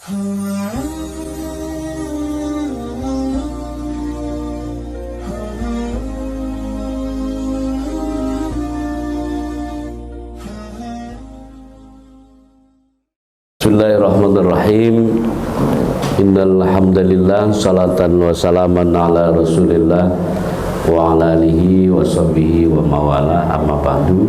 Bismillahirrahmanirrahim. Innal hamdalillah salatan wa salaman ala Rasulillah wa ala alihi wa sahbihi wa mawala, amma ba'du.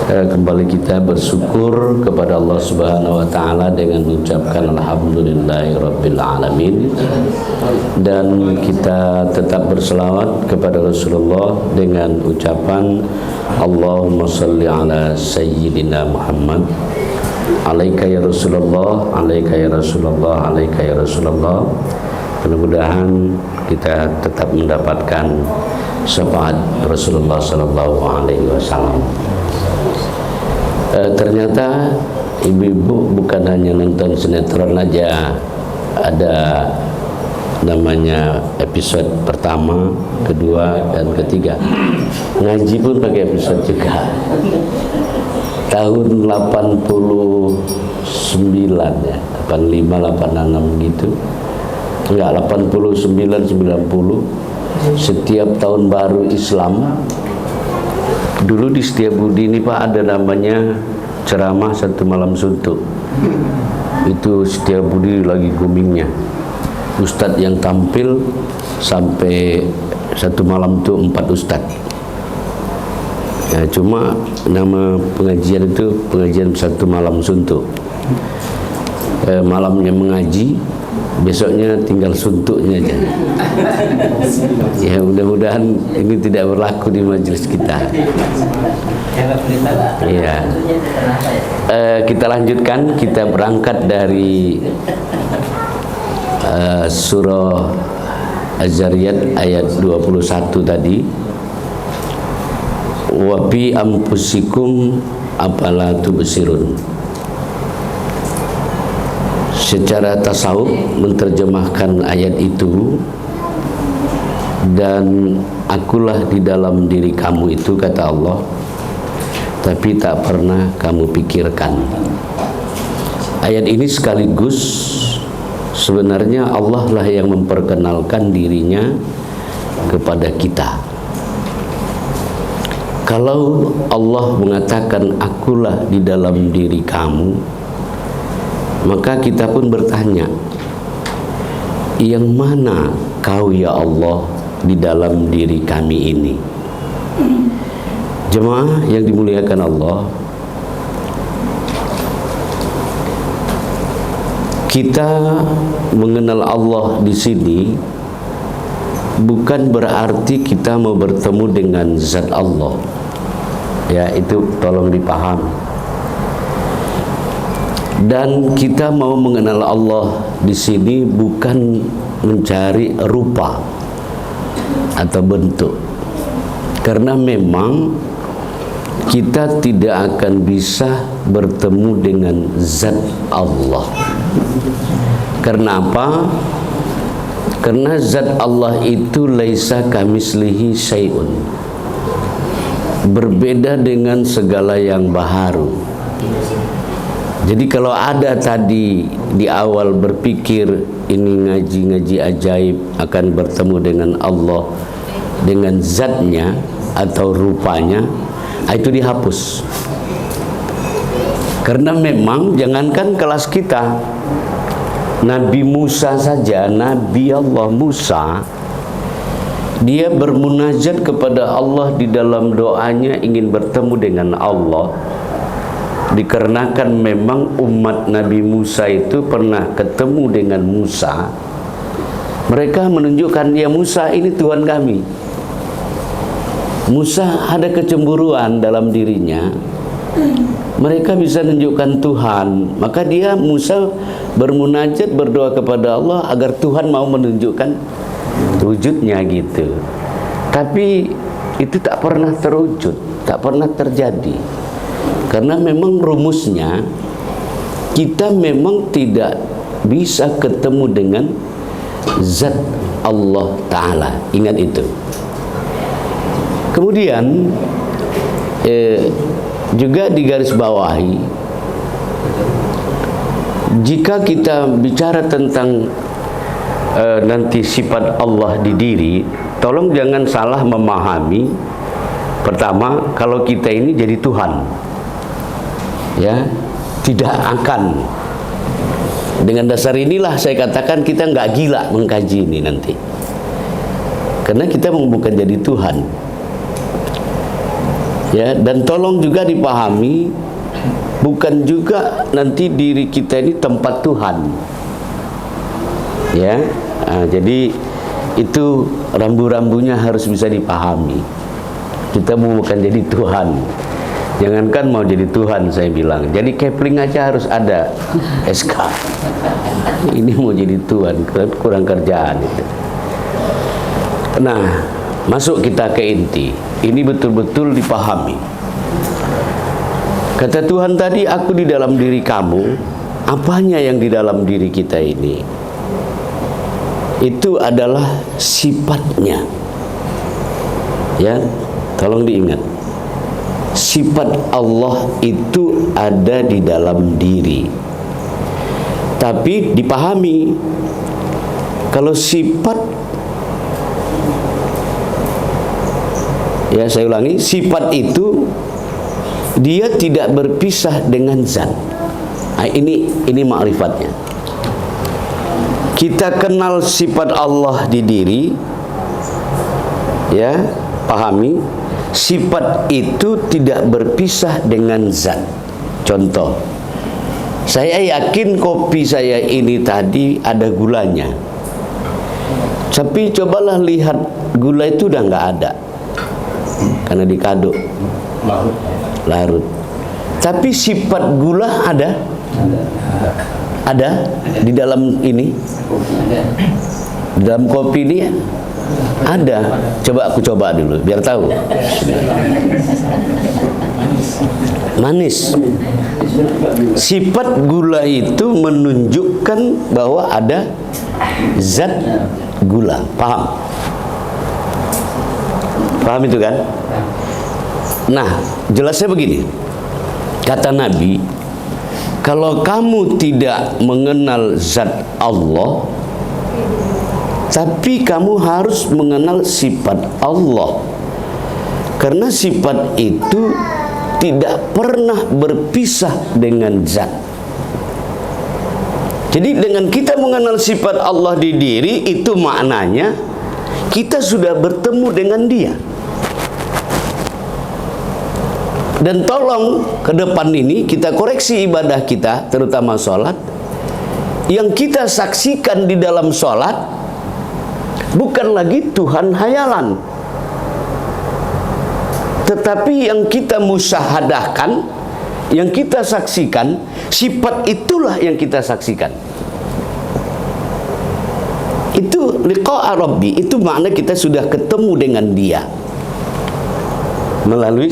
Kembali kita bersyukur kepada Allah Subhanahu wa taala dengan mengucapkan alhamdulillahirabbil alamin, dan kita tetap berselawat kepada Rasulullah dengan ucapan Allahumma shalli ala sayyidina Muhammad, alaika ya Rasulullah, alaika ya Rasulullah, alaika ya Rasulullah. Mudah-mudahan kita tetap mendapatkan syafaat Rasulullah sallallahu alaihi wasallam. Ternyata ibu-ibu bukan hanya nonton sinetron aja, ada namanya episode pertama, kedua, dan ketiga. Ngaji pun pakai episode juga. Tahun 89 ya, 85, 86 gitu. Enggak, 89, 90. Setiap tahun baru Islam, dulu di Setiabudi ini Pak ada namanya ceramah satu malam suntuk. Itu Setiabudi lagi boomingnya. Ustadz yang tampil sampai satu malam itu 4 ustadz. Ya, cuma nama pengajian itu pengajian satu malam suntuk. Malamnya mengaji, besoknya tinggal suntuknya aja. Ya, mudah-mudahan ini tidak berlaku di majelis kita. Ya. Kita lanjutkan, kita berangkat dari surah Az-Zariyat ayat 21 tadi. Wa fi anfusikum afala tubsirun. Secara tasawuf menerjemahkan ayat itu, dan akulah di dalam diri kamu itu, kata Allah, tapi tak pernah kamu pikirkan. Ayat ini sekaligus sebenarnya Allah lah yang memperkenalkan dirinya kepada kita. Kalau Allah mengatakan akulah di dalam diri kamu, maka kita pun bertanya, yang mana kau ya Allah di dalam diri kami ini? Jemaah yang dimuliakan Allah, kita mengenal Allah di sini bukan berarti kita mau bertemu dengan zat Allah. Ya, itu tolong dipahami. Dan kita mau mengenal Allah di sini bukan mencari rupa atau bentuk, karena memang kita tidak akan bisa bertemu dengan zat Allah. Karena apa? Karena zat Allah itu laisa kamislihi syai'un, berbeda dengan segala yang baharu. Jadi kalau ada tadi di awal berpikir ini ngaji-ngaji ajaib akan bertemu dengan Allah, dengan zatnya atau rupanya, itu dihapus. Karena memang jangankan kelas kita, Nabi Musa saja, Nabi Allah Musa, dia bermunajat kepada Allah di dalam doanya ingin bertemu dengan Allah. Dikarenakan memang umat Nabi Musa itu pernah ketemu dengan Musa, mereka menunjukkan, ya Musa ini Tuhan kami. Musa ada kecemburuan dalam dirinya, mereka bisa menunjukkan Tuhan, maka dia Musa bermunajat berdoa kepada Allah agar Tuhan mau menunjukkan wujudnya gitu. Tapi itu tak pernah terwujud, tak pernah terjadi. Karena memang rumusnya kita memang tidak bisa ketemu dengan zat Allah Ta'ala. Ingat itu. Kemudian juga digarisbawahi jika kita bicara tentang nanti sifat Allah di diri, tolong jangan salah memahami. Pertama, kalau kita ini jadi Tuhan, ya, tidak akan. Dengan dasar inilah saya katakan kita nggak gila mengkaji ini nanti, karena kita bukan jadi Tuhan, ya. Dan tolong juga dipahami, bukan juga nanti diri kita ini tempat Tuhan, ya. Jadi itu rambu-rambunya harus bisa dipahami. Kita bukan jadi Tuhan. Jangankan mau jadi Tuhan, saya bilang, jadi Kepling aja harus ada SK. Ini mau jadi Tuhan, kurang kerjaan itu. Nah, masuk kita ke inti. Ini betul-betul dipahami. Kata Tuhan tadi, aku di dalam diri kamu. Apanya yang di dalam diri kita ini? Itu adalah sifatnya, ya. Tolong diingat, sifat Allah itu ada di dalam diri. Tapi dipahami, kalau sifat, ya saya ulangi, sifat itu dia tidak berpisah dengan zat. Nah, ini ma'rifatnya. Kita kenal sifat Allah di diri, ya, pahami, sifat itu tidak berpisah dengan zat. Contoh, saya yakin kopi saya ini tadi ada gulanya, tapi cobalah lihat, gula itu udah nggak ada karena dikaduk, larut. Tapi sifat gula ada di dalam ini, di dalam kopi ini ada. Coba aku coba dulu biar tahu. Manis. Sifat gula itu menunjukkan bahwa ada zat gula. Paham? Paham itu kan? Nah, jelasnya begini. Kata Nabi, kalau kamu tidak mengenal zat Allah, tapi kamu harus mengenal sifat Allah, karena sifat itu tidak pernah berpisah dengan zat. Jadi dengan kita mengenal sifat Allah di diri, itu maknanya kita sudah bertemu dengan Dia. Dan tolong ke depan ini kita koreksi ibadah kita, terutama sholat. Yang kita saksikan di dalam sholat bukan lagi Tuhan hayalan, tetapi yang kita musyahadahkan, yang kita saksikan, sifat itulah yang kita saksikan. Itu liqa'a Rabbi, itu makna kita sudah ketemu dengan Dia melalui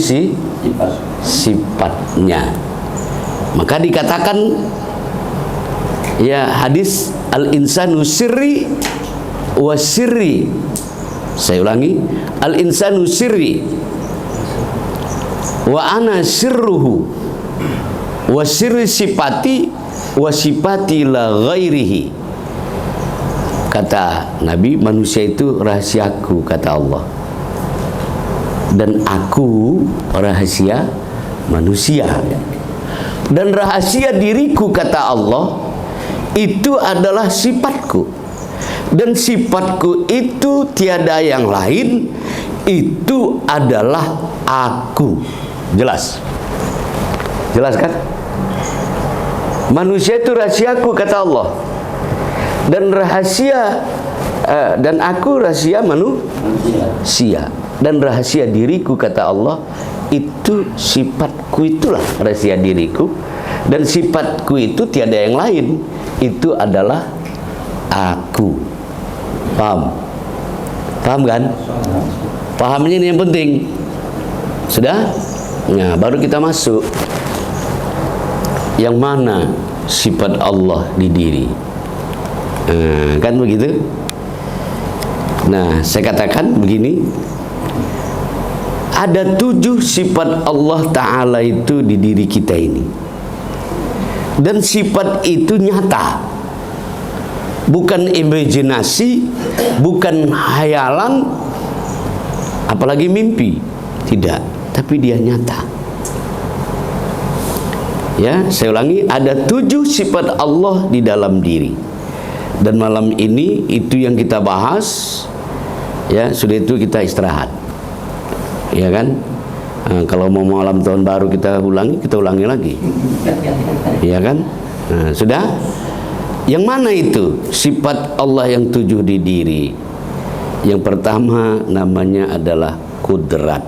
sifatnya. Maka dikatakan, ya, hadis al-insanu sirri wa sirri. Saya ulangi, al-insanu sirri wa ana sirruhu wa sirri sifati wa sifati la ghairihi. Kata Nabi, manusia itu rahasiaku, kata Allah, dan aku rahasia manusia. Dan rahasia diriku, kata Allah, itu adalah sifatku. Dan sifatku itu tiada yang lain, itu adalah aku. Jelas? Jelas kan? Manusia itu rahasiaku, kata Allah. Dan rahasia dan aku rahasia manusia. Dan rahasia diriku, kata Allah, itu sifatku, itulah rahasia diriku. Dan sifatku itu tiada yang lain, itu adalah aku. Paham? Paham kan? Pahamnya ini yang penting. Sudah? Nah, baru kita masuk. Yang mana sifat Allah di diri? Kan begitu? Nah, saya katakan begini. Ada 7 sifat Allah Ta'ala itu di diri kita ini. Dan sifat itu nyata, bukan imajinasi, bukan hayalan, apalagi mimpi. Tidak, tapi dia nyata. Ya, saya ulangi, ada 7 sifat Allah di dalam diri. Dan malam ini itu yang kita bahas. Ya, sudah itu kita istirahat. Ya kan? Nah, kalau mau malam tahun baru kita ulangi lagi. Ya kan? Nah, sudah? Yang mana itu sifat Allah yang 7 di diri? Yang pertama namanya adalah kudrat.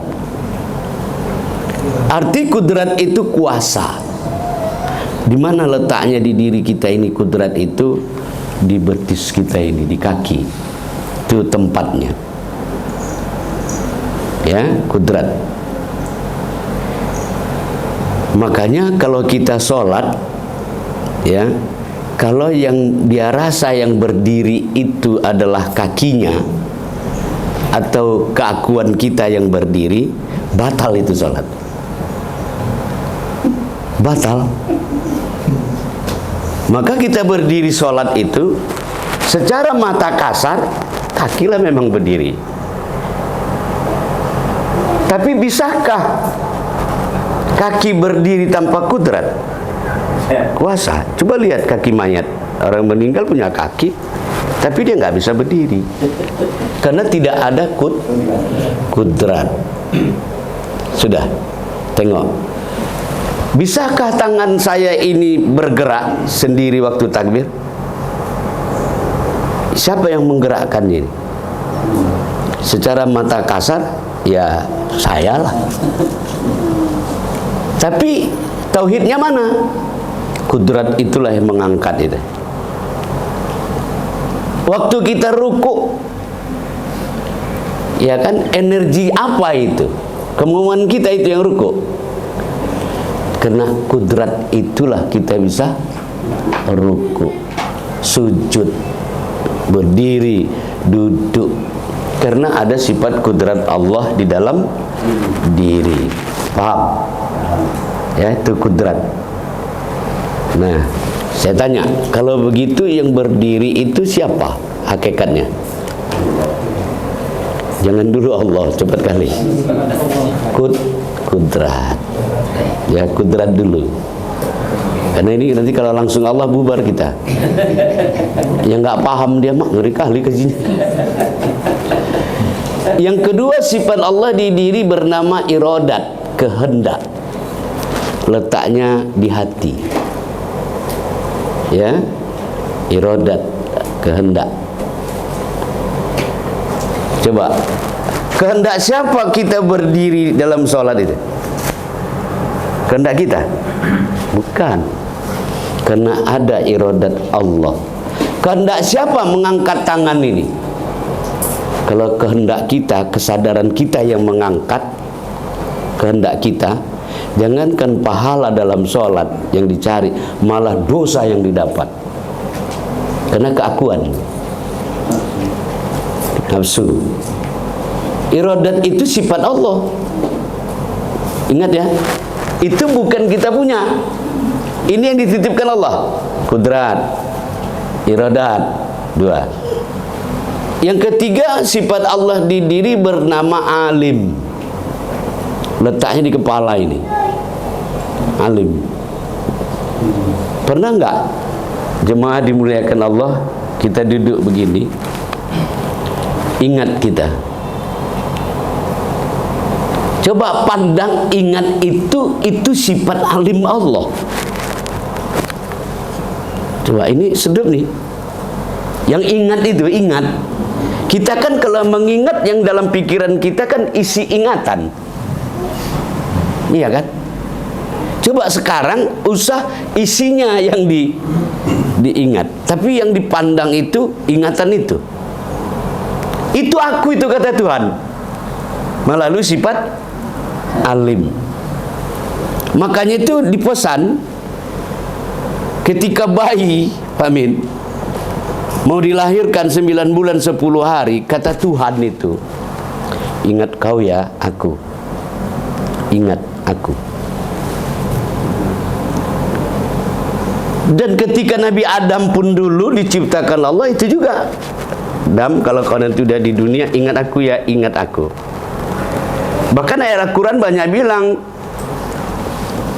Arti kudrat itu kuasa. Di mana letaknya di diri kita ini kudrat itu? Di betis kita ini, di kaki. Itu tempatnya. Ya, kudrat. Makanya kalau kita sholat, ya, kalau yang dia rasa yang berdiri itu adalah kakinya atau keakuan kita yang berdiri, batal itu sholat. Batal. Maka kita berdiri sholat itu secara mata kasar kakilah memang berdiri. Tapi bisakah kaki berdiri tanpa kudrat? Kuasa. Coba lihat kaki mayat. Orang meninggal punya kaki, tapi dia nggak bisa berdiri karena tidak ada kudrat. Sudah, tengok. Bisakah tangan saya ini bergerak sendiri waktu takbir? Siapa yang menggerakkan ini? Secara mata kasar, ya saya lah. Tapi tauhidnya mana? Kudrat itulah yang mengangkat itu. Waktu kita ruku, ya kan, energi apa itu? Kemauan kita itu yang ruku. Karena kudrat itulah kita bisa ruku, sujud, berdiri, duduk. Karena ada sifat kudrat Allah di dalam diri. Paham? Ya, itu kudrat. Nah, saya tanya, kalau begitu yang berdiri itu siapa hakikatnya? Jangan dulu Allah, cepat kali. Kudrat. Ya, kudrat dulu. Karena ini nanti kalau langsung Allah bubar kita. Yang nggak paham dia mah ngeri kali ke sini. Yang kedua sifat Allah di diri bernama iradat, kehendak. Letaknya di hati. Ya, iradat, kehendak. Coba, kehendak siapa kita berdiri dalam sholat itu? Kehendak kita? Bukan. Karena ada iradat Allah. Kehendak siapa mengangkat tangan ini? Kalau kehendak kita, kesadaran kita yang mengangkat kehendak kita, jangankan pahala dalam sholat yang dicari, malah dosa yang didapat. Karena keakuan, nafsu. Iradat itu sifat Allah. Ingat ya, itu bukan kita punya. Ini yang dititipkan Allah. Kudrat, iradat, 2. Yang ketiga sifat Allah di diri bernama alim. Letaknya di kepala ini. Alim. Pernah nggak jemaah dimuliakan Allah, kita duduk begini, ingat kita. Coba pandang, ingat itu sifat alim Allah. Coba ini sedap nih. Yang ingat itu, ingat. Kita kan kalau mengingat yang dalam pikiran kita kan isi ingatan. Iya kan? Coba sekarang usah isinya yang diingat, tapi yang dipandang itu ingatan itu. Itu aku itu kata Tuhan. Melalui sifat alim. Makanya itu dipesan ketika bayi, amin, mau dilahirkan 9 bulan 10 hari, kata Tuhan itu, ingat kau ya aku. Ingat aku. Dan ketika Nabi Adam pun dulu diciptakan Allah, itu juga, Adam, kalau kau nanti udah di dunia, ingat aku ya, ingat aku. Bahkan ayat Al-Quran banyak bilang,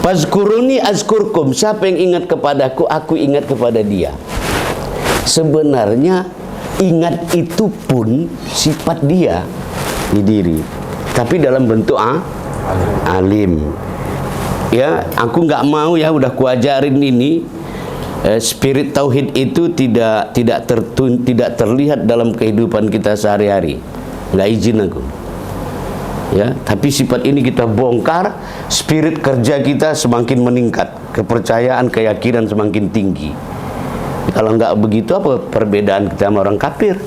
fazkuruni azkurkum, siapa yang ingat kepadaku, aku ingat kepada dia. Sebenarnya ingat itu pun sifat dia di diri, tapi dalam bentuk alim. Ya, aku nggak mau ya, udah kuajarin ini. Spirit tauhid itu tidak terlihat dalam kehidupan kita sehari-hari. Nggak izin aku. Ya, tapi sifat ini kita bongkar, spirit kerja kita semakin meningkat, kepercayaan, keyakinan semakin tinggi. Kalau nggak begitu, apa perbedaan kita sama orang kafir?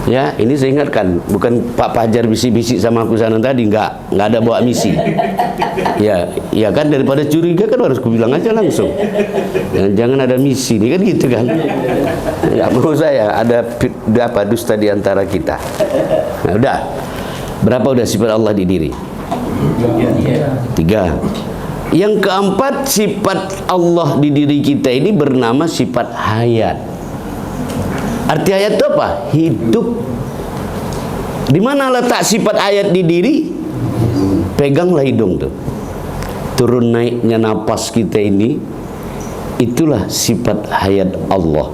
Ya, ini saya ingatkan, bukan Pak Fajar bisik-bisik sama aku sana tadi, nggak ada bawa misi. Ya kan, daripada curiga kan harus kubilang aja langsung. Jangan ada misi, ini kan gitu kan. Ya, mau saya ada apa dusta di antara kita. Nah, udah. Berapa udah sifat Allah di diri? 3. Yang keempat, sifat Allah di diri kita ini bernama sifat hayat. Arti hayat itu apa? Hidup. Di mana letak sifat hayat di diri? Peganglah hidung tuh. Turun naiknya napas kita ini, itulah sifat hayat Allah.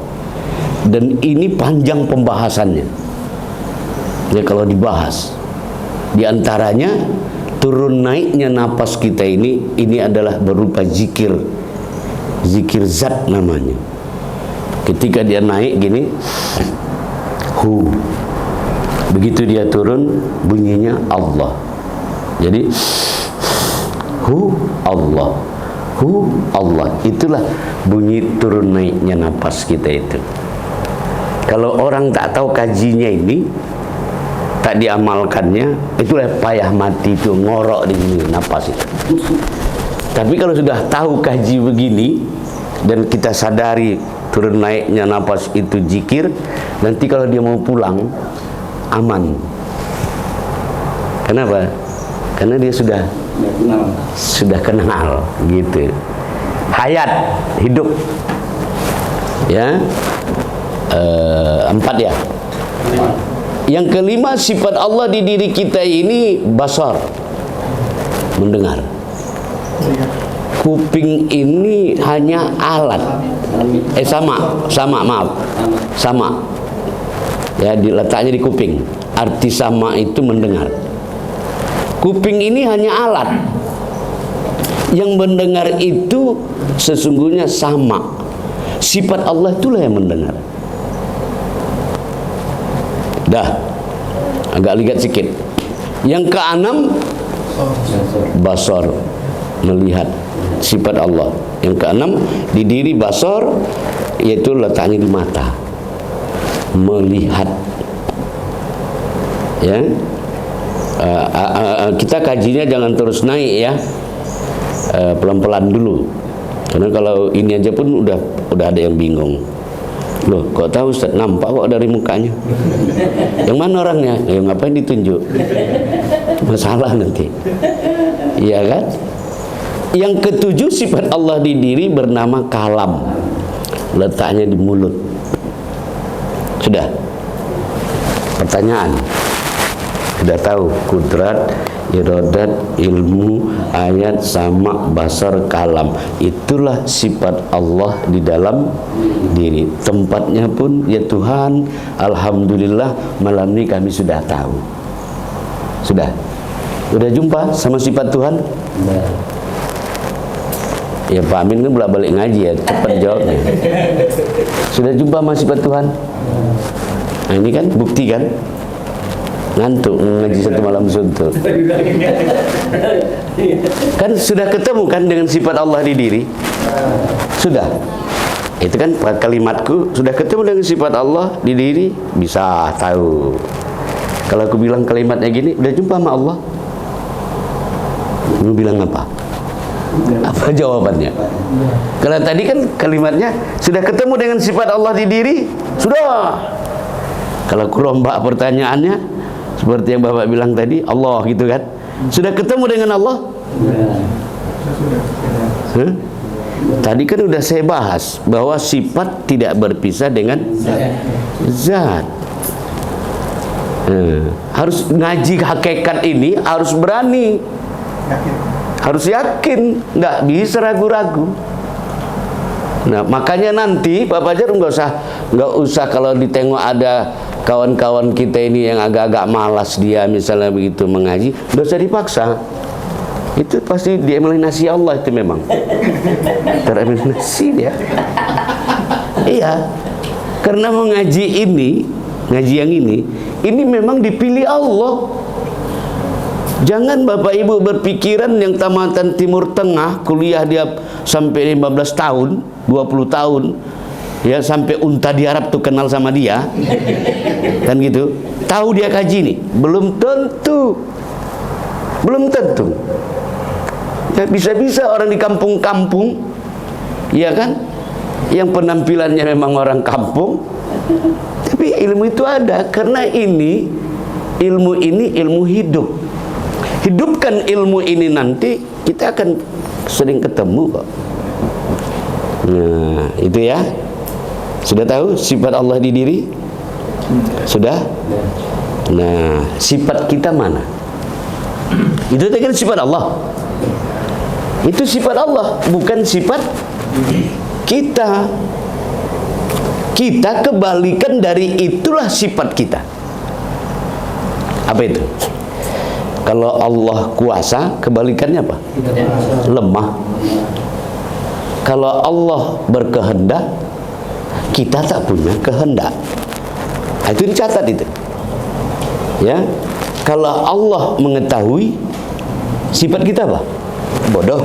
Dan ini panjang pembahasannya. Ya, kalau dibahas, di antaranya turun naiknya napas kita ini adalah berupa zikir zat namanya. Ketika dia naik gini, hu, begitu dia turun bunyinya Allah. Jadi hu Allah, itulah bunyi turun naiknya napas kita itu. Kalau orang tak tahu kajinya ini, tak diamalkannya, itulah payah mati itu, ngorok di sini napas itu. Tapi kalau sudah tahu kaji begini dan kita sadari turun naiknya napas itu zikir, nanti kalau dia mau pulang aman. Kenapa? Karena dia sudah kenal gitu. Hayat, hidup. Ya. 4 ya. Yang kelima, sifat Allah di diri kita ini basar, mendengar. Kuping ini hanya alat. Sama. Ya, diletaknya di kuping. Arti sama itu mendengar. Kuping ini hanya alat. Yang mendengar itu sesungguhnya sama. Sifat Allah itulah yang mendengar. Dah, agak lihat sikit. Yang keenam, basar, melihat, sifat Allah. Yang keenam, di diri basar, yaitu letaknya di mata, melihat. Ya, kita kajinya jangan terus naik ya, pelan-pelan dulu. Karena kalau ini aja pun udah ada yang bingung. Loh, kok tahu Ustaz? Nampak kok dari mukanya. Yang mana orangnya? Ya, ngapain ditunjuk? Masalah nanti. Iya kan? Yang ketujuh, sifat Allah di diri bernama kalam. Letaknya di mulut. Sudah. Pertanyaan. Sudah tahu kudrat, iradat, ilmu, ayat, sama, basar, kalam. Itulah sifat Allah di dalam diri. Tempatnya pun, ya Tuhan, alhamdulillah malam ini kami sudah tahu. Sudah jumpa sama sifat Tuhan? Ya Pak Amin kan bolak-balik ngaji ya, cepat jawabnya. Sudah jumpa sama sifat Tuhan? Nah, ini kan bukti kan? Ngantuk ngaji satu malam suntuk. Kan sudah ketemu kan dengan sifat Allah di diri? Sudah. Itu kan kalimatku, sudah ketemu dengan sifat Allah di diri, bisa tahu. Kalau aku bilang kalimatnya gini, udah jumpa sama Allah? Kamu bilang apa? Apa jawabannya? Kalau tadi kan kalimatnya sudah ketemu dengan sifat Allah di diri, sudah. Kalau kurombak pertanyaannya seperti yang Bapak bilang tadi, Allah gitu kan. Sudah ketemu dengan Allah? Tadi kan udah saya bahas bahwa sifat tidak berpisah dengan zat. Harus ngaji hakikat ini, harus berani, harus yakin, nggak bisa ragu-ragu. Nah, makanya nanti Pak Fajar nggak usah kalau ditengok ada kawan-kawan kita ini yang agak-agak malas dia misalnya begitu mengaji, nggak usah dipaksa. Itu pasti dieliminasi Allah itu memang. Tereliminasi dia. Iya. Karena mengaji ini, ngaji yang ini memang dipilih Allah. Jangan Bapak Ibu berpikiran yang tamatan Timur Tengah, kuliah dia sampai 15 tahun, 20 tahun, ya sampai unta di Arab tuh kenal sama dia. Kan gitu. Tahu dia kaji nih? Belum tentu. Belum tentu. Ya, bisa-bisa orang di kampung-kampung, ya kan, yang penampilannya memang orang kampung, tapi ilmu itu ada. Karena ilmu ini ilmu hidup. Hidupkan ilmu ini, nanti kita akan sering ketemu kok. Nah, itu ya. Sudah tahu sifat Allah di diri? Sudah? Nah, sifat kita mana? Itu kan sifat Allah. Itu sifat Allah, bukan sifat kita. Kita kebalikan dari itulah sifat kita. Apa itu? Kalau Allah kuasa, kebalikannya apa? Lemah. Kalau Allah berkehendak, kita tak punya kehendak. Itu dicatat itu. Ya. Kalau Allah mengetahui, sifat kita apa? Bodoh.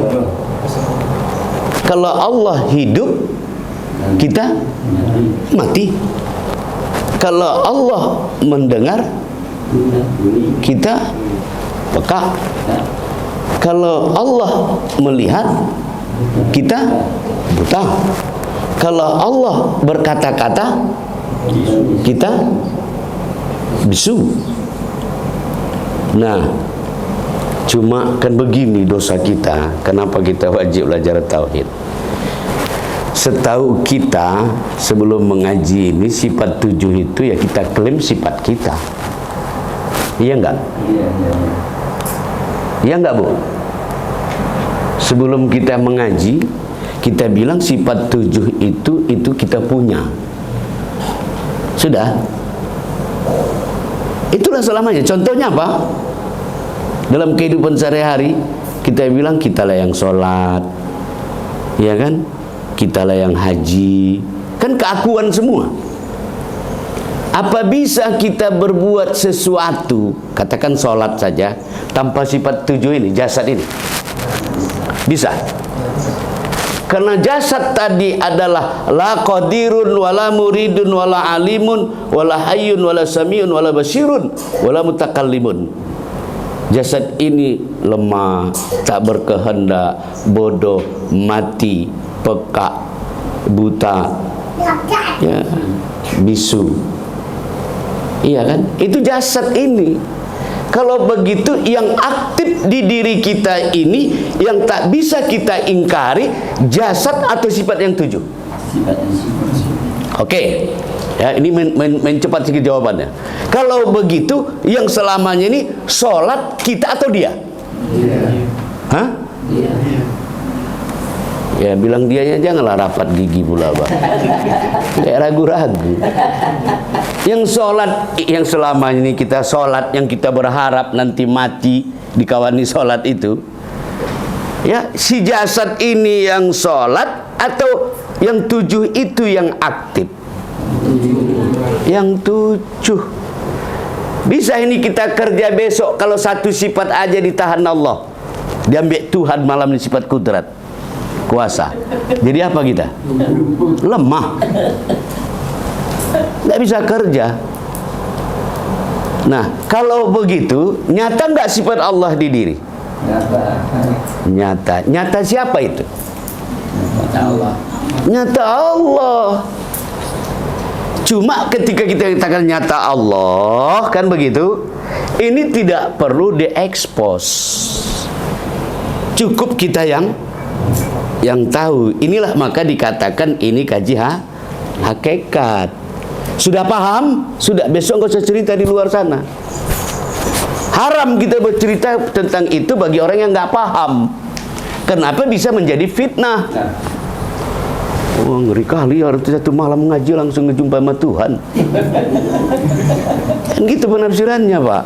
Kalau Allah hidup, kita mati. Kalau Allah mendengar, kita peka. Kalau Allah melihat, kita buta. Kalau Allah berkata-kata, kita bisu. Nah, cuma kan begini dosa kita. Kenapa kita wajib belajar tauhid? Setahu kita sebelum mengaji ini, sifat 7 itu ya kita klaim sifat kita. Iya enggak? Iya enggak, Bu? Sebelum kita mengaji, kita bilang sifat 7 itu kita punya. Sudah? Itulah selamanya. Contohnya apa? Dalam kehidupan sehari-hari, kita bilang kitalah yang sholat, ya kan? Kitalah yang haji. Kan keakuan semua. Apa bisa kita berbuat sesuatu, katakan sholat saja, tanpa sifat 7 ini, jasad ini? Bisa. Karena jasad tadi adalah la qadirun wala muridun wala alimun wala hayyun wala samiun wala basirun wala mutakallimun. Jasad ini lemah, tak berkehendak, bodoh, mati, peka, buta, ya, bisu. Iya kan? Itu jasad ini. Kalau begitu, yang aktif di diri kita ini, yang tak bisa kita ingkari, jasad atau sifat yang 7? Oke. Ya, ini mencepat sedikit jawabannya. Kalau begitu, yang selamanya ini sholat kita atau dia? Hah? Ya, bilang dianya janganlah rapat gigi pula, Pak. Kayak ragu-ragu. Yang sholat, yang selama ini kita sholat, yang kita berharap nanti mati dikawani sholat itu, ya, si jasad ini yang sholat atau yang 7 itu yang aktif? Yang 7. Bisa ini kita kerja besok, kalau satu sifat aja ditahan Allah, diambil Tuhan malam ini sifat kudrat, kuasa. Jadi apa kita? Lemah. Nggak bisa kerja. Nah, kalau begitu, nyata nggak sifat Allah di diri? Nyata. Nyata siapa itu? Nyata Allah. Nyata Allah. Cuma ketika kita katakan nyata Allah, kan begitu, ini tidak perlu diekspos. Cukup kita yang yang tahu. Inilah maka dikatakan ini kaji hakikat. Sudah paham? Sudah, besok nggak usah cerita di luar sana. Haram kita bercerita tentang itu bagi orang yang nggak paham. Kenapa bisa menjadi fitnah? Oh, ngeri kali orang itu satu malam ngaji langsung ngejumpa sama Tuhan. Kan gitu penafsirannya, Pak.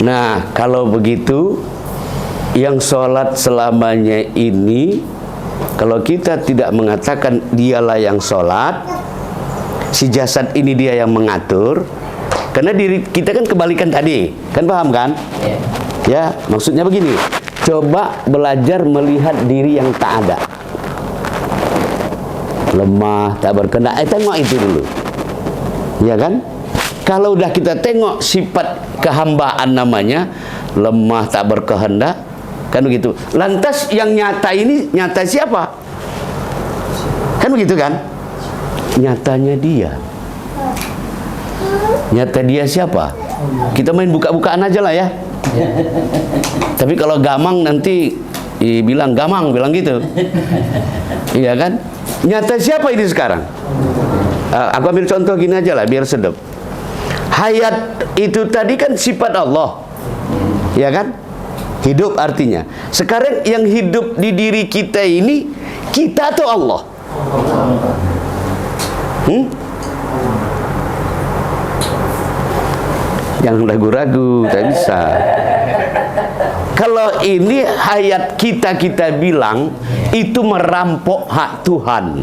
Nah, kalau begitu, yang sholat selamanya ini, kalau kita tidak mengatakan dialah yang sholat, si jasad ini dia yang mengatur, karena diri kita kan kebalikan tadi, kan paham kan? Ya, maksudnya begini, coba belajar melihat diri yang tak ada, lemah, tak berkehendak. Tengok itu dulu, ya kan? Kalau udah kita tengok sifat kehambaan namanya lemah, tak berkehendak, kan begitu. Lantas yang nyata ini nyata siapa? Kan begitu kan? Nyatanya dia. Nyata dia siapa? Kita main buka-bukaan aja lah ya. Tapi kalau gamang nanti bilang gamang, bilang gitu. Iya kan? Nyata siapa ini sekarang? Aku ambil contoh gini aja lah biar sedap. Hayat itu tadi kan sifat Allah, ya kan? Hidup artinya. Sekarang yang hidup di diri kita ini, kita atau Allah? Yang ragu-ragu, tak bisa. Kalau ini hayat kita bilang itu merampok hak Tuhan.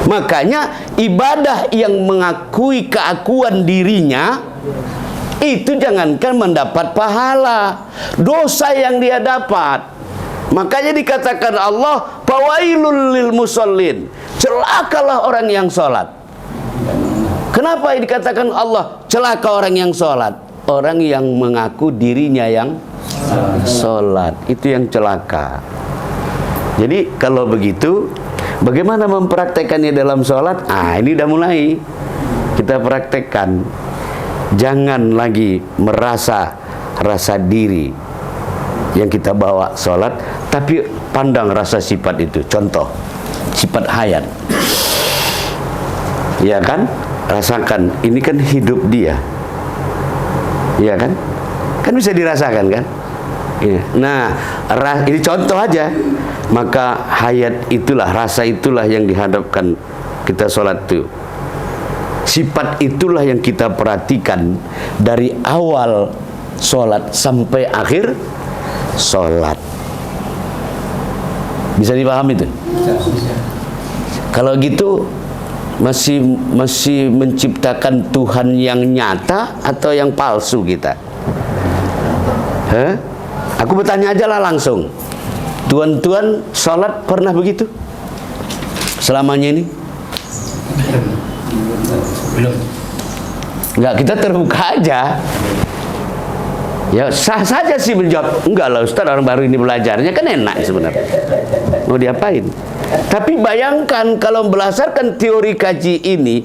Makanya ibadah yang mengakui keakuan dirinya itu jangankan mendapat pahala, dosa yang dia dapat. Makanya dikatakan Allah, fawailul lil musallin, celakalah orang yang sholat. Kenapa dikatakan Allah celaka orang yang sholat? Orang yang mengaku dirinya yang sholat, itu yang celaka. Jadi kalau begitu, bagaimana mempraktekannya dalam sholat? Ini udah mulai kita praktekkan. Jangan lagi merasa rasa diri yang kita bawa sholat, tapi pandang rasa sifat itu. Contoh, sifat hayat, ya kan? Rasakan, ini kan hidup dia, ya kan? Kan bisa dirasakan kan? Ya. Nah, ini contoh aja. Maka hayat itulah, rasa itulah yang dihadapkan kita sholat itu. Sifat itulah yang kita perhatikan dari awal sholat sampai akhir sholat. Bisa dipahami itu? Kalau gitu masih menciptakan Tuhan yang nyata atau yang palsu kita? Aku bertanya aja lah langsung. Tuan-tuan sholat pernah begitu? Selamanya ini? Belum. Enggak, kita terbuka aja. Ya sah saja sih menjawab, enggak lah Ustaz, orang baru ini belajarnya, kan enak sebenarnya. Mau diapain? Tapi bayangkan kalau berdasarkan teori kaji ini,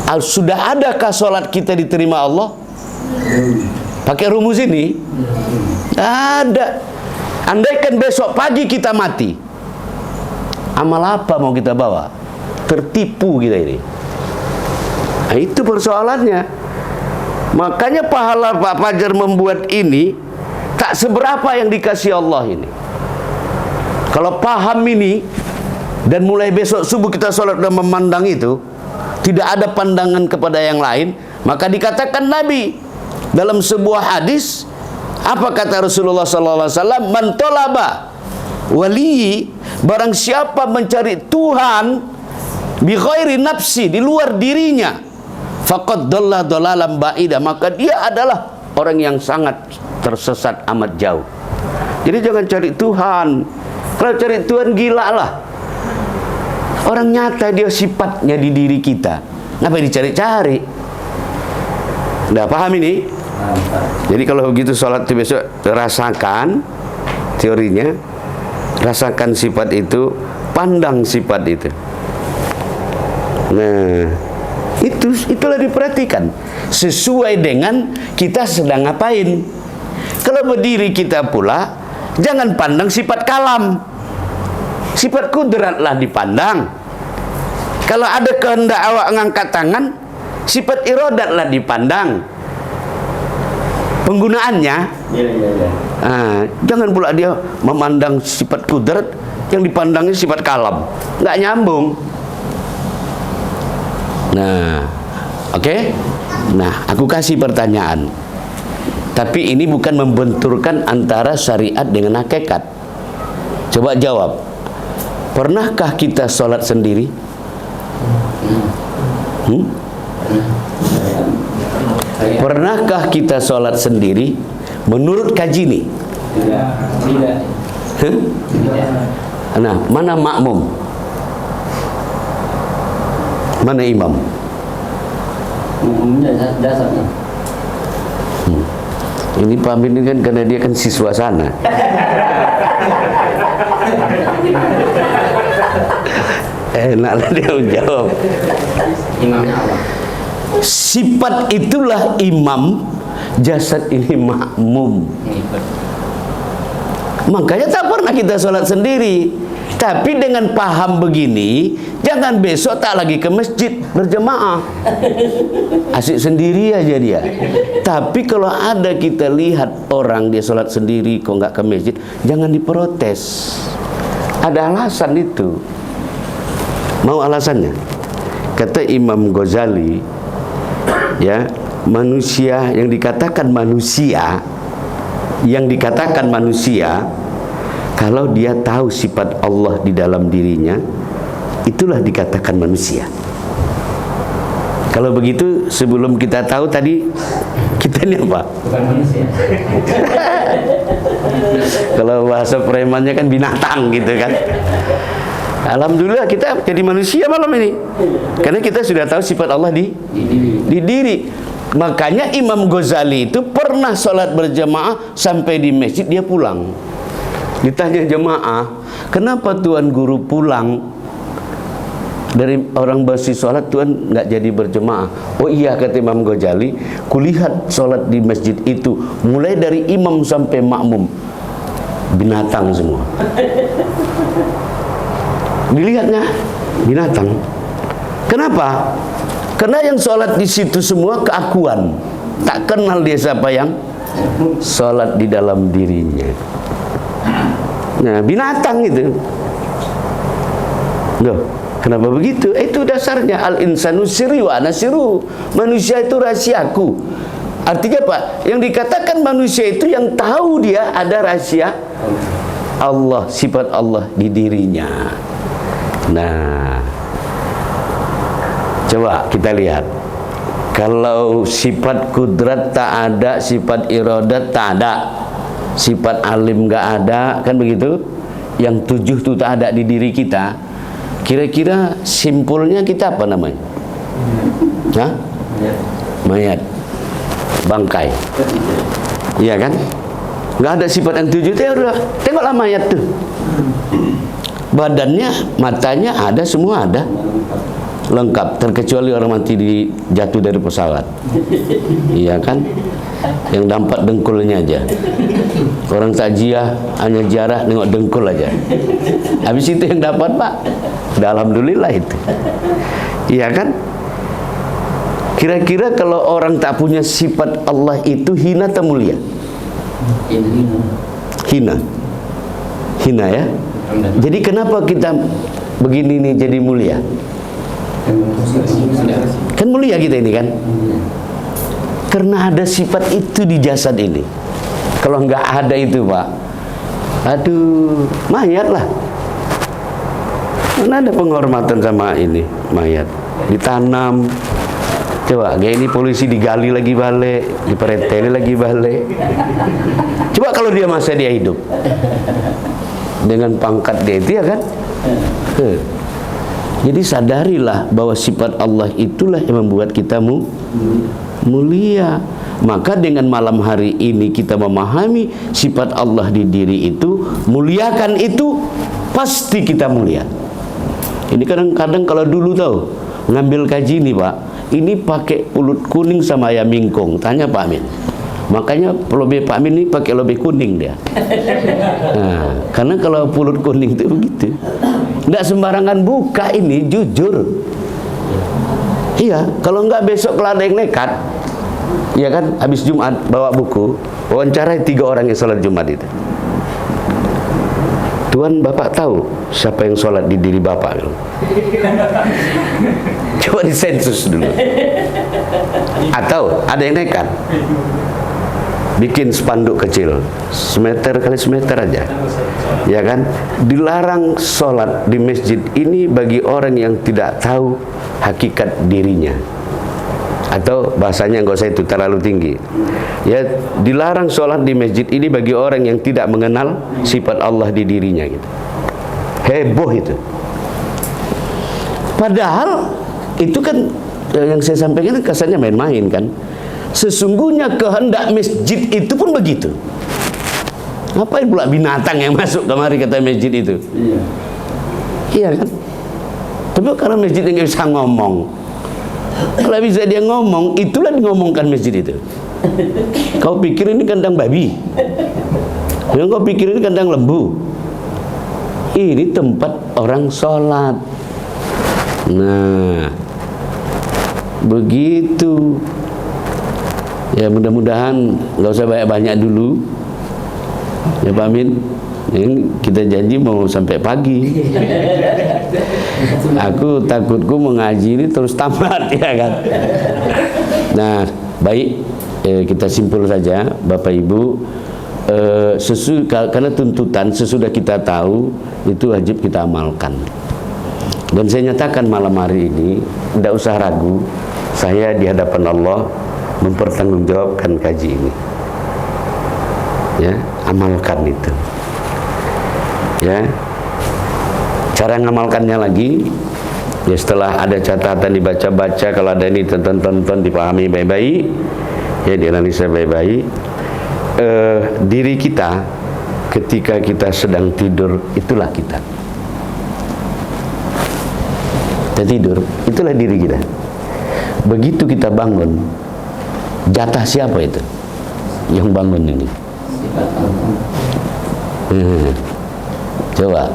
sudah adakah sholat kita diterima Allah? Pakai rumus ini? Ada. Andaikan besok pagi kita mati, amal apa mau kita bawa? Tertipu kita ini. Nah, itu persoalannya. Makanya pahala Pak Fajar membuat ini tak seberapa yang dikasih Allah ini. Kalau paham ini dan mulai besok subuh kita sholat dan memandang itu, tidak ada pandangan kepada yang lain, maka dikatakan Nabi dalam sebuah hadis, apa kata Rasulullah SAW? Man tolaba wali, barang siapa mencari Tuhan bi ghairi nafsi, di luar dirinya, faqad dhalla dhalalan ba'ida, maka dia adalah orang yang sangat tersesat amat jauh. Jadi jangan cari Tuhan. Kalau cari Tuhan gila lah. Orang nyata dia sifatnya di diri kita. Kenapa dicari-cari? Udah paham ini? Jadi kalau begitu sholat itu besok rasakan teorinya, rasakan sifat itu, pandang sifat itu. Nah, itulah diperhatikan sesuai dengan kita sedang ngapain. Kalau berdiri kita pula jangan pandang sifat kalam. Sifat kudratlah dipandang. Kalau ada kehendak awak ngangkat tangan, sifat iradatlah dipandang. Penggunaannya, jangan pula dia memandang sifat kudrat, yang dipandangnya sifat kalam, nggak nyambung. Nah, oke. Nah, aku kasih pertanyaan. Tapi ini bukan membenturkan antara syariat dengan hakikat. Coba jawab. Pernahkah kita sholat sendiri? Pernahkah kita sholat sendiri? Menurut kaji nih. Tidak. Nah, mana makmum? Mana imam? Dasarnya. Ini Pak Amin kan karena dia kan siswa sana. Enak dia menjawab. Imamnya Allah. Sifat itulah imam, jasad ini makmum. Makanya tak pernah kita sholat sendiri. Tapi dengan paham begini, jangan besok tak lagi ke masjid berjemaah. Asik sendiri aja dia. Tapi kalau ada kita lihat orang dia sholat sendiri kok nggak ke masjid, jangan diprotes. Ada alasan itu. Mau alasannya? Kata Imam Ghazali, ya, manusia yang dikatakan manusia, kalau dia tahu sifat Allah di dalam dirinya, itulah dikatakan manusia. Kalau begitu, sebelum kita tahu tadi, kita ini apa? Bukan manusia. Kalau bahasa premannya kan binatang gitu kan. Alhamdulillah kita jadi manusia malam ini, karena kita sudah tahu sifat Allah di diri. Makanya Imam Ghazali itu pernah sholat berjamaah sampai di masjid dia pulang. Ditanya jemaah, kenapa Tuan Guru pulang dari orang bersih sholat, Tuan nggak jadi berjemaah? Oh iya, kata Imam Ghazali, kulihat sholat di masjid itu mulai dari imam sampai makmum binatang semua. Dilihatnya binatang. Kenapa? Karena yang sholat di situ semua keakuan, tak kenal dia siapa yang sholat di dalam dirinya. Nah, binatang itu. Loh, kenapa begitu? Itu dasarnya al-insanu sirri wa ana sirru. Manusia itu rahasiaku. Artinya apa? Yang dikatakan manusia itu yang tahu dia ada rahasia Allah, sifat Allah di dirinya. Nah, coba kita lihat. Kalau sifat kudrat tak ada, sifat iradat tak ada, sifat alim nggak ada, kan begitu? Yang 7 itu tak ada di diri kita. Kira-kira simpulnya kita apa namanya? Hah? Mayat, bangkai. Iya kan? Nggak ada sifat yang 7 itu, ya udah, tengoklah mayat tuh. Badannya, matanya ada, semua ada, lengkap, terkecuali orang mati jatuh dari pesawat. Iya kan? Yang dampak dengkulnya aja. Orang takziah hanya jarah nengok dengkul aja. Habis itu yang dapat, Pak. Udah alhamdulillah itu. Iya kan? Kira-kira kalau orang tak punya sifat Allah itu hina atau mulia? Hina. Hina ya? Jadi kenapa kita begini nih jadi mulia? Kan mulia kita ini kan? Karena ada sifat itu di jasad ini. Kalau nggak ada itu, Pak, aduh, mayat lah. Mana ada penghormatan sama ini mayat? Ditanam. Coba, kayak ini polisi digali lagi balik, dipereteli lagi balik. Coba kalau dia masa dia hidup dengan pangkat dia itu, ya kan? Jadi sadarilah bahwa sifat Allah itulah yang membuat kita mulia. Maka dengan malam hari ini kita memahami sifat Allah di diri itu, muliakan itu, pasti kita mulia. Ini kadang-kadang kalau dulu tahu ngambil kaji nih, Pak, ini pakai pulut kuning sama ayam mingkong. Tanya Pak Amin. Makanya lobe Pak Amin ini pakai lobe kuning dia. Nah, karena kalau pulut kuning itu begitu. Nggak sembarangan buka ini, jujur. Iya, kalau nggak besok kalau ada yang nekat, ya kan, habis Jumat bawa buku, wawancarai 3 orang yang sholat Jumat itu. Tuan, Bapak tahu siapa yang sholat di diri Bapak? Coba disensus dulu. Atau ada yang nekat, bikin spanduk kecil, semeter kali semeter aja, ya kan, dilarang sholat di masjid ini bagi orang yang tidak tahu hakikat dirinya. Atau bahasanya nggak usah itu terlalu tinggi, ya, dilarang sholat di masjid ini bagi orang yang tidak mengenal sifat Allah di dirinya gitu. Heboh itu. Padahal itu kan yang saya sampaikan kesannya main-main kan. Sesungguhnya kehendak masjid itu pun begitu. Ngapain pula binatang yang masuk kemari kata masjid itu? Iya. Iya kan? Tapi karena masjid nggak bisa ngomong. Kalau bisa dia ngomong, itulah ngomongkan masjid itu. Kau pikir ini kandang babi? Yang kau pikir ini kandang lembu? Ini tempat orang sholat. Nah, begitu. Ya mudah-mudahan nggak usah banyak-banyak dulu. Ya Pak Amin, kita janji mau sampai pagi. Aku takutku mengaji ini terus tamat, ya kan. Nah, baik, kita simpul saja Bapak Ibu. Karena tuntutan sesudah kita tahu itu wajib kita amalkan. Dan saya nyatakan malam hari ini, tidak usah ragu, saya di hadapan Allah mempertanggungjawabkan kaji ini. Ya, amalkan itu. Ya, cara ngamalkannya lagi, ya setelah ada catatan dibaca-baca, kalau ada ini tonton-tonton dipahami baik-baik, ya dianalisa baik-baik. Diri kita ketika kita sedang tidur, itulah kita. Kita tidur, itulah diri kita. Begitu kita bangun, jatah siapa itu yang bangun ini? Coba,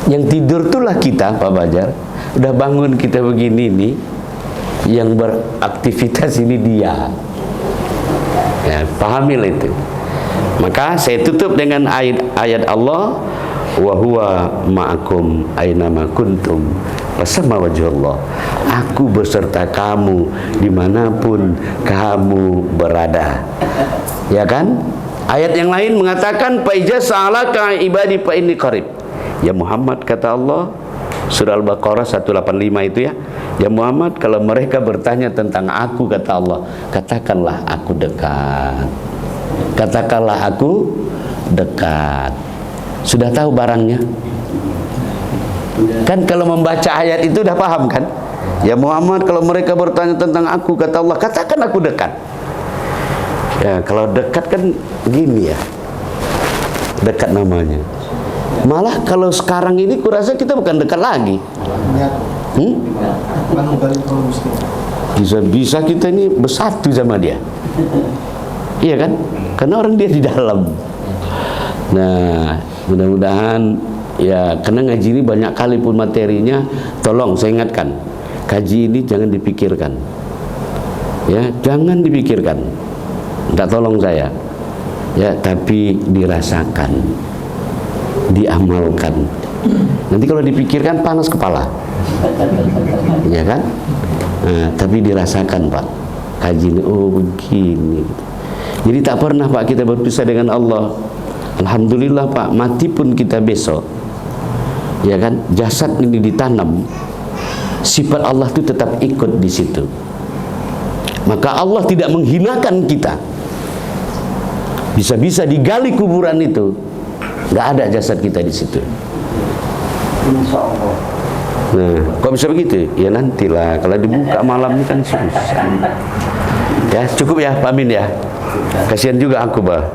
yang tidur itulah kita, Pak Bajar. Udah bangun kita begini nih, yang beraktivitas ini dia. Ya, pahamilah itu. Maka saya tutup dengan ayat Allah, wa huwa ma'akum ainama kuntum fasama wajhullah. Aku beserta kamu dimanapun kamu berada. Ya kan? Ayat yang lain mengatakan faiza sa'alaka ibadi fa inni qarib. Ya Muhammad, kata Allah, surah Al-Baqarah 185 itu ya. Ya Muhammad, kalau mereka bertanya tentang aku, kata Allah, katakanlah aku dekat. Katakanlah aku dekat. Sudah tahu barangnya? Kan kalau membaca ayat itu udah paham kan? Ya Muhammad, kalau mereka bertanya tentang aku, kata Allah, katakan aku dekat. Ya, kalau dekat kan gini ya, dekat namanya. Malah kalau sekarang ini kurasa kita bukan dekat lagi. Bisa-bisa kita ini bersatu sama dia. Iya kan? Karena orang dia di dalam. Nah, mudah-mudahan ya, karena ngaji ini banyak kali pun materinya, tolong saya ingatkan, kaji ini jangan dipikirkan. Ya, jangan dipikirkan. Tidak tolong saya, ya, tapi dirasakan, diamalkan. Nanti kalau dipikirkan panas kepala, ya kan? Nah, tapi dirasakan Pak, kaji ini, oh begini. Jadi tak pernah Pak kita berpisah dengan Allah. Alhamdulillah Pak, mati pun kita besok, ya kan? Jasad ini ditanam, sifat Allah itu tetap ikut di situ. Maka Allah tidak menghinakan kita. Bisa-bisa digali kuburan itu, nggak ada jasad kita di situ. Nah, kok bisa begitu? Ya nantilah, kalau dibuka malam ini kan susah. Ya cukup ya Pak Amin ya. Kasihan juga aku Bah.